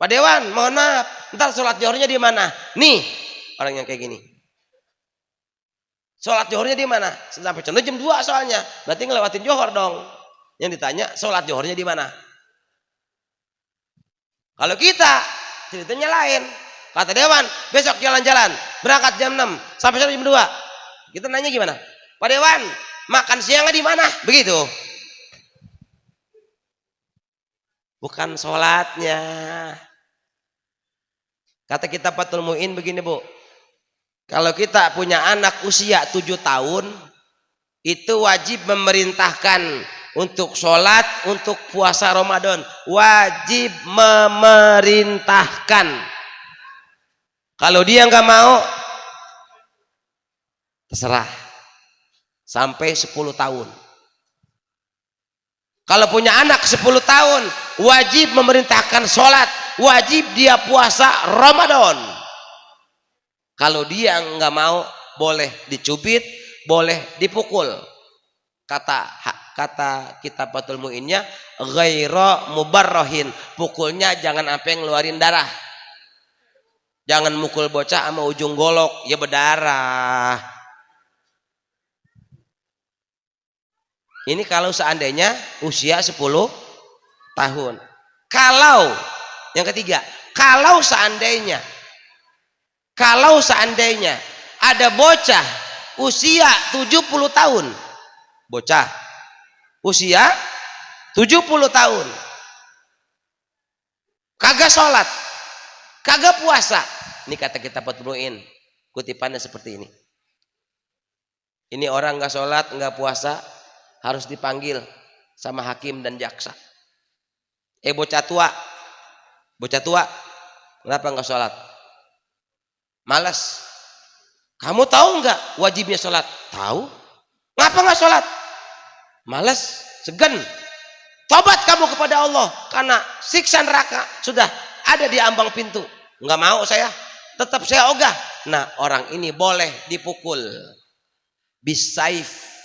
[SPEAKER 1] Pak Dewan mohon maaf, ntar sholat johornya di mana? Nih orang yang kayak gini, sholat johornya di mana? Sampai contoh jam 2 soalnya, berarti ngelewatin johor dong. Yang ditanya sholat johornya di mana? Kalau kita ceritanya lain, kata Dewan besok jalan-jalan berangkat jam 6 sampai jam 2. Kita nanya gimana? Pak Dewan makan siangnya di mana? Begitu. Bukan sholatnya. Kata kita Fathul Mu'in begini Bu, kalau kita punya anak usia 7 tahun, itu wajib memerintahkan untuk sholat, untuk puasa Ramadan. Wajib memerintahkan. Kalau dia nggak mau, terserah. Sampai 10 tahun. Kalau punya anak 10 tahun, wajib memerintahkan sholat, wajib dia puasa Ramadan. Kalau dia nggak mau, boleh dicubit, boleh dipukul. Kata kitab Fathul Mu'innya, ghaira mubarrohin, pukulnya jangan sampai ngeluarin darah. Jangan mukul bocah sama ujung golok, ya berdarah. Ini kalau seandainya usia 10 tahun. Kalau yang ketiga, kalau seandainya Kalau seandainya ada bocah usia 70 tahun, bocah usia 70 tahun kagak sholat, kagak puasa, ini kata kitab Fatmu'in, kutipannya seperti ini. Ini orang nggak sholat, nggak puasa, harus dipanggil sama hakim dan jaksa. Bocah tua, kenapa nggak sholat? Malas. Kamu tahu nggak wajibnya sholat? Tahu. Ngapa nggak sholat? Malas, segan. Tobat kamu kepada Allah, karena siksa neraka sudah ada di ambang pintu. Nggak mau saya, tetap saya ogah. Nah, orang ini boleh dipukul. Bisaif,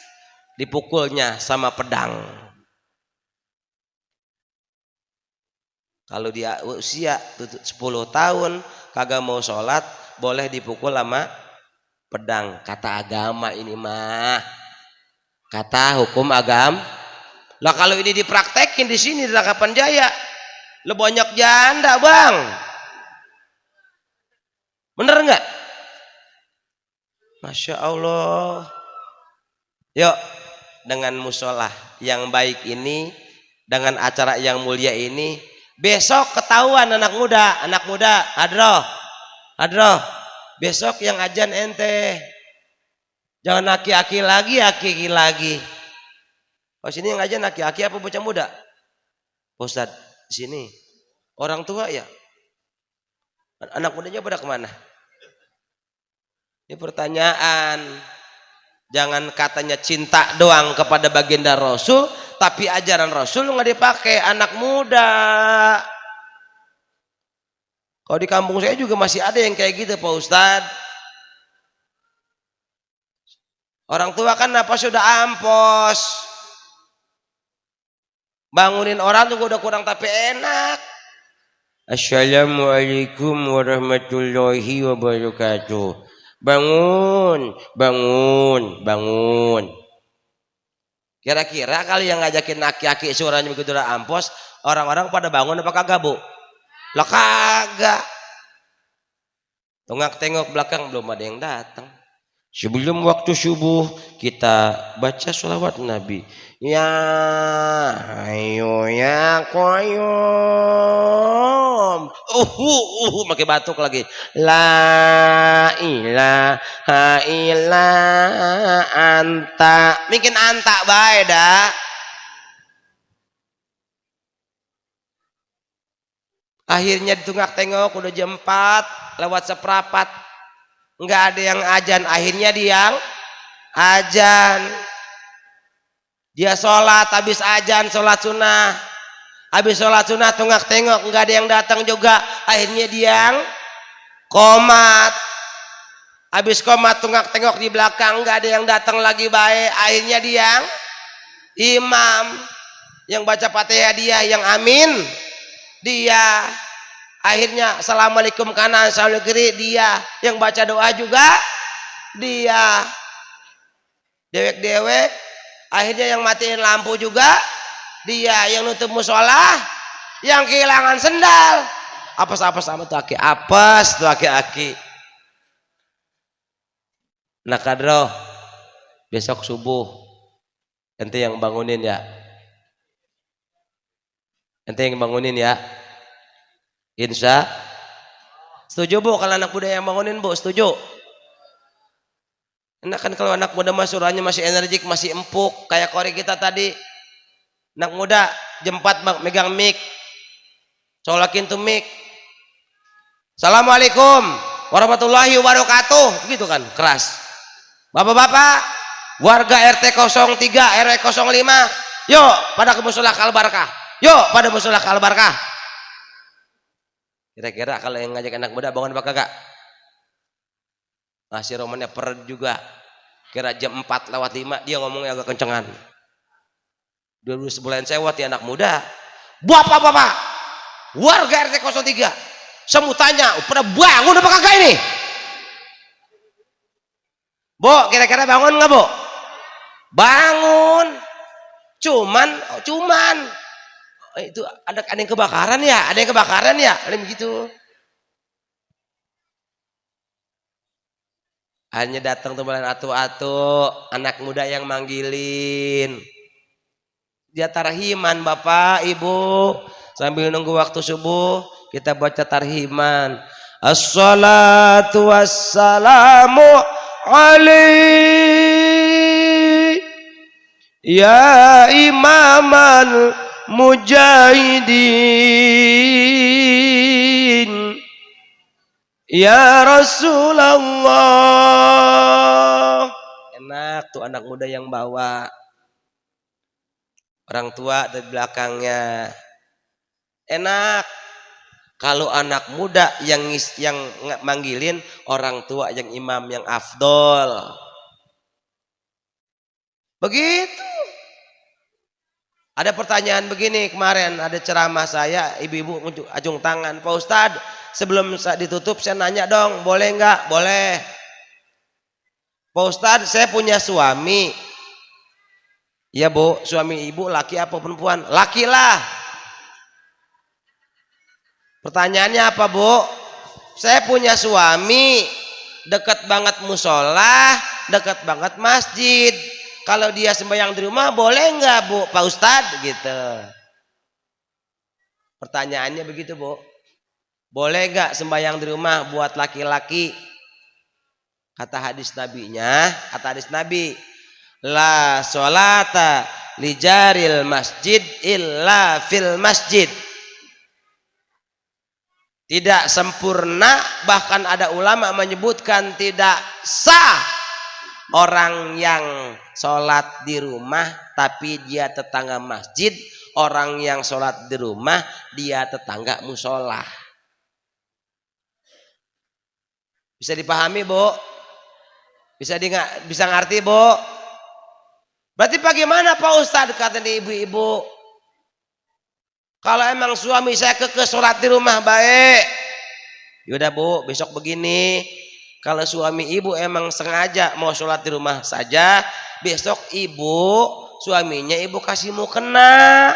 [SPEAKER 1] dipukulnya sama pedang. Kalau dia usia 10 tahun kagak mau sholat, boleh dipukul sama pedang. Kata agama ini mah, kata hukum agama. Lah kalau ini dipraktekin di sini di Rangkapan Jaya, lo banyak janda bang, bener nggak? Masya Allah. Yuk, dengan musolah yang baik ini, dengan acara yang mulia ini, besok ketahuan anak muda, hadroh, besok yang ajan ente, jangan aki-aki lagi. Oh sini yang ajan aki-aki apa bocah muda? Ustaz, sini orang tua ya, anak mudanya pada kemana? Ini pertanyaan. Jangan katanya cinta doang kepada baginda Rasul, tapi ajaran Rasul nggak dipakai anak muda. Kalau di kampung saya juga masih ada yang kayak gitu Pak Ustadz. Orang tua kan apa sudah ampos, bangunin orang tuh udah kurang tapi enak. Assalamualaikum warahmatullahi wabarakatuh. Bangun. Kira-kira kali yang ngajakin aki-aki suaranya begitu udah ampos, orang-orang pada bangun apa kagak bu? Lah kagak. Tengok tengok belakang belum ada yang datang. Sebelum waktu subuh kita baca sholawat Nabi. Ya ayo ya qayyum. Pakai batuk lagi. La ilaha illa anta. Mungkin anta bae dah. Akhirnya ditunggak tengok udah jam 4 lewat seperempat. Enggak ada yang ajan, akhirnya dia yang ajan. Dia sholat, habis ajan sholat sunnah, habis sholat sunnah tunggak tengok enggak ada yang datang juga, akhirnya dia yang qomat. Habis qomat tunggak tengok di belakang enggak ada yang datang lagi baik, akhirnya dia yang imam, yang baca Fatihah dia, yang amin dia. Akhirnya assalamualaikum kanan, assalamualaikum kiri dia, yang baca doa juga dia. Dewek-dewek, akhirnya yang matiin lampu juga dia, yang nutup musola, yang kehilangan sendal. Apes-apes sama tuh aki, apes tuh aki-aki. Nah kadro, besok subuh ente yang bangunin ya, ente yang bangunin ya. Insya setuju bu kalau anak muda yang bangunin bu, setuju? Enak kan kalau anak muda mas suaranya masih energik, masih empuk kayak kori kita tadi. Anak muda jam 4 megang mic, colokin tuh mic, assalamualaikum warahmatullahi wabarakatuh gitu kan, keras. Bapak-bapak warga RT 03 RW 05, yuk pada ke musola Al-Barakah, yuk pada musola Al-Barakah. Kira-kira kalau yang ngajak anak muda bangun apa kagak? Ngasih romannya per juga. Kira jam 4:05 dia ngomongnya agak kencengan. Dulu sebulan sewot ya anak muda. Bapak-bapak warga RT 03 semutannya pada bangun apa kagak ini? Bu, kira-kira bangun nggak bu? Bangun. Cuman itu ada yang kebakaran ya, ada yang begitu. Hanya datang tumbalan atu-atu, anak muda yang manggilin. Dia tarhiman Bapak Ibu. Sambil nunggu waktu subuh, kita baca tarhiman. Assalatu wassalamu alaihi ya imamal mujahidin ya Rasulullah. Enak tuh anak muda yang bawa, orang tua di belakangnya. Enak kalau anak muda yang manggilin, orang tua yang imam yang afdol. Begitu. Ada pertanyaan begini, kemarin ada ceramah saya, ibu-ibu ajung tangan, Pak Ustadz, sebelum ditutup saya nanya dong, boleh nggak? Boleh. Pak Ustadz, saya punya suami. Ya Bu, suami ibu laki apa perempuan? Laki lah. Pertanyaannya apa Bu? Saya punya suami, dekat banget musola, dekat banget masjid. Kalau dia sembahyang di rumah boleh nggak Bu, Pak Ustadz gitu. Pertanyaannya begitu Bu. Boleh nggak sembahyang di rumah buat laki-laki? Kata hadis nabinya, kata hadis nabi, la sholata li jaril masjid illa fil masjid. Tidak sempurna, bahkan ada ulama menyebutkan tidak sah orang yang sholat di rumah tapi dia tetangga masjid, orang yang sholat di rumah dia tetangga musola. Bisa dipahami Bu? Bisa ngerti Bu? Berarti bagaimana Pak Ustadz, kata ibu-ibu? Kalau emang suami saya kekeh sholat di rumah baik. Yaudah Bu, besok begini. Kalau suami ibu emang sengaja mau sholat di rumah saja, besok suaminya ibu kasih mukena.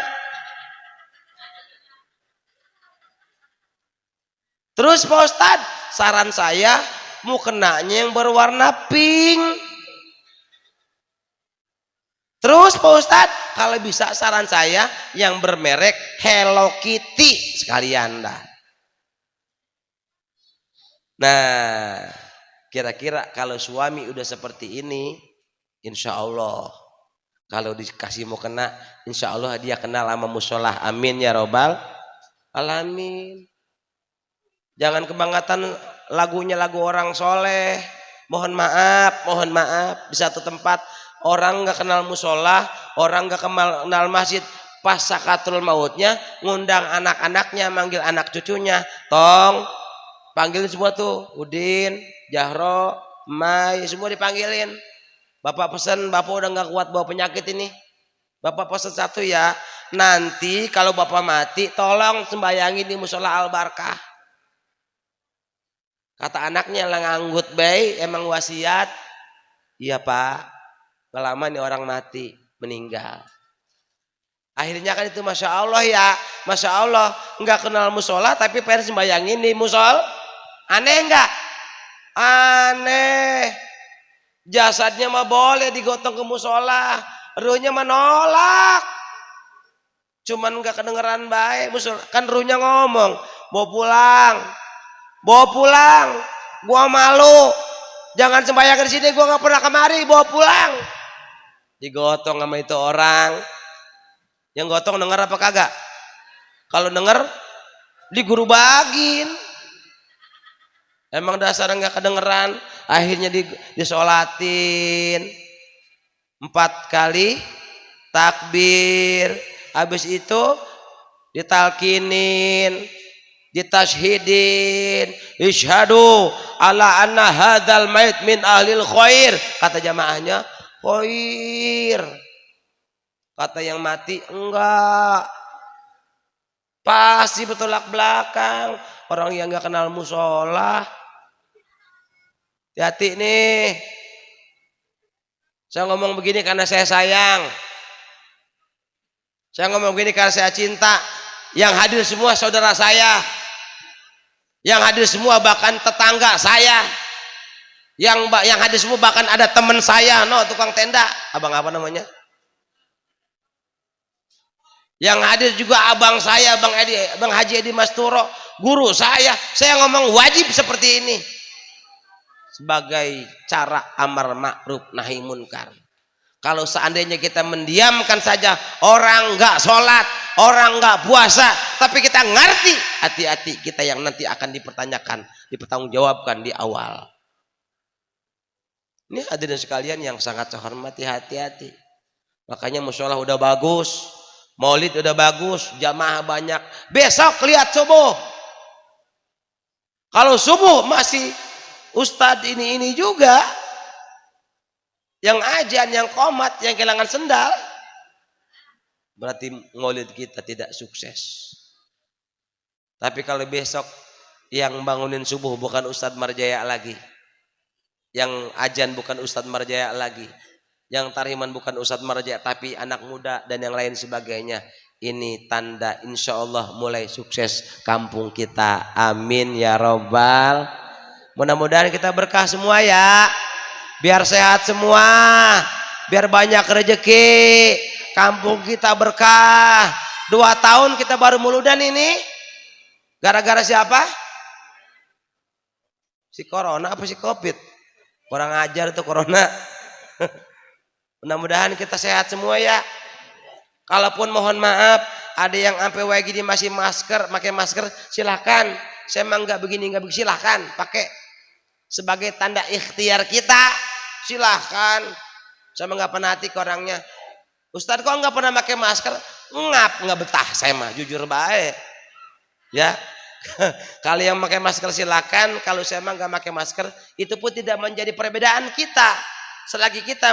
[SPEAKER 1] Terus Pak Ustadz, saran saya mukenanya yang berwarna pink. Terus Pak Ustadz, kalau bisa saran saya yang bermerek Hello Kitty sekalian dah. Nah, kira-kira kalau suami udah seperti ini, insya Allah kalau dikasih mau kena, insya Allah dia kenal sama musolah. Amin ya robbal alamin. Jangan kebangetan lagunya lagu orang soleh. Mohon maaf di satu tempat orang nggak kenal musola, orang nggak kenal masjid, pas sakatul mautnya ngundang anak-anaknya, manggil anak cucunya, tong panggilin semua tuh, Udin, Jahro, Mai, semua dipanggilin. Bapak pesan, bapak udah nggak kuat bawa penyakit ini, bapak pesan satu ya, nanti kalau bapak mati tolong sembayangin di musola Al Barkah. Kata anaknya lah, nganggut bayi emang wasiat. Iya Pak, gak lama nih orang mati, meninggal. Akhirnya kan itu Masya Allah ya, Masya Allah, nggak kenal musola tapi pengen sembayangin di musol. Aneh nggak? Aneh. Jasadnya mah boleh digotong ke musola, ruhnya menolak. Cuman nggak kedengeran baik, kan ruhnya ngomong, bawa pulang, gua malu. Jangan sembahyang di sini, gua nggak pernah kemari, bawa pulang. Digotong sama itu orang. Yang gotong denger apa kagak? Kalau denger diguru bagin. Emang dasar nggak kedengeran. Akhirnya disolatin 4 kali takbir. Habis itu ditalkinin, ditashhidin, isyhadu ala anna hadzal mait min ahlil khair. Kata jamaahnya, khair. Kata yang mati, enggak. Pasti bertolak belakang. Orang yang enggak kenal musola. Hati-hati nih. Saya ngomong begini karena saya sayang. Saya ngomong begini karena saya cinta. Yang hadir semua saudara saya. Yang hadir semua bahkan tetangga saya. Yang hadis subuh bahkan ada teman saya tukang tenda, abang apa namanya? Yang hadir juga abang saya, Bang Haji Edi Masturo, guru saya ngomong wajib seperti ini sebagai cara amar ma'ruf nahi munkar. Kalau seandainya kita mendiamkan saja orang nggak sholat, orang nggak puasa, tapi kita ngerti, hati-hati kita yang nanti akan dipertanggungjawabkan di awal. Ini hadirin sekalian yang sangat saya hormati, hati-hati. Makanya musholah udah bagus, maulid udah bagus, jamaah banyak. Besok lihat subuh. Kalau subuh masih ustadz ini juga, yang ajan, yang komat, yang kehilangan sendal, berarti maulid kita tidak sukses. Tapi kalau besok yang bangunin subuh bukan Ustadz Marjaya lagi, yang ajan bukan Ustadz Marjaya lagi, yang tariman bukan Ustadz Marjaya, tapi anak muda dan yang lain sebagainya, ini tanda insya Allah mulai sukses kampung kita. Amin ya robbal. Mudah-mudahan kita berkah semua ya, biar sehat semua, biar banyak rezeki, kampung kita berkah. 2 tahun kita baru muludan ini, gara-gara siapa? Si corona apa si covid? Kurang ajar itu corona. Mudah-mudahan kita sehat semua ya. Kalaupun mohon maaf ada yang sampai wagi masih pakai masker, silahkan. Saya emang nggak begini silahkan pakai sebagai tanda ikhtiar kita, silahkan. Saya nggak fanatik orangnya. Ustadz kok nggak pernah pakai masker? Nggak betah saya mah, jujur baik. Ya. Kalau yang pakai masker silakan, kalau saya mah nggak pakai masker, itu pun tidak menjadi perbedaan kita. Selagi kita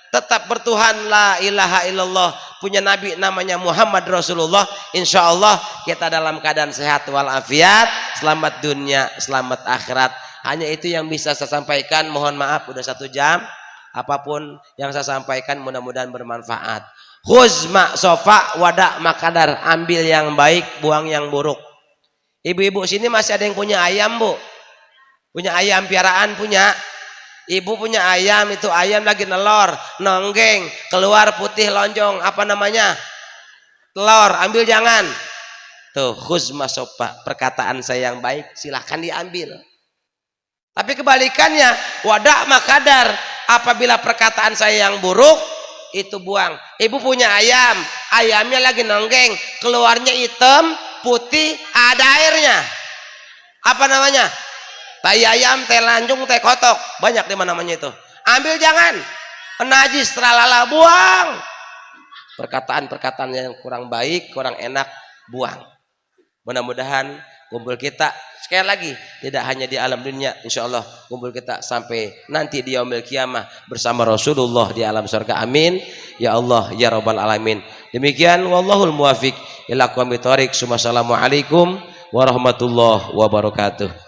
[SPEAKER 1] tetap bertuhan la ilaha illallah, punya nabi namanya Muhammad Rasulullah, insya Allah kita dalam keadaan sehat walafiat, selamat dunia, selamat akhirat. Hanya itu yang bisa saya sampaikan. Mohon maaf udah 1 jam. Apapun yang saya sampaikan mudah-mudahan bermanfaat. Khuzma sofa wada makadar, ambil yang baik, buang yang buruk. Ibu-ibu sini masih ada yang punya ayam, Bu? Punya ayam piaraan punya? Ibu punya ayam, itu ayam lagi nelor, nonggeng, keluar putih lonjong, apa namanya? Telur, ambil jangan. Tuh, khuzma sofa, perkataan saya yang baik silahkan diambil. Tapi kebalikannya, wadak makadar, apabila perkataan saya yang buruk, itu buang. Ibu punya ayam, ayamnya lagi nonggeng, keluarnya hitam, putih, ada airnya. Apa namanya? Tai ayam, teh lanjung, teh kotok, banyak di mana-namanya itu. Ambil jangan, najis, tralala, buang. Perkataan-perkataan yang kurang baik, kurang enak, buang. Mudah-mudahan kumpul kita sekali lagi tidak hanya di alam dunia, insya Allah kumpul kita sampai nanti di yaumil qiyamah bersama Rasulullah di alam surga. Amin ya Allah ya rabbal alamin. Demikian wallahul muwafiq ila aqwamit thoriq. Assalamualaikum warahmatullahi wabarakatuh.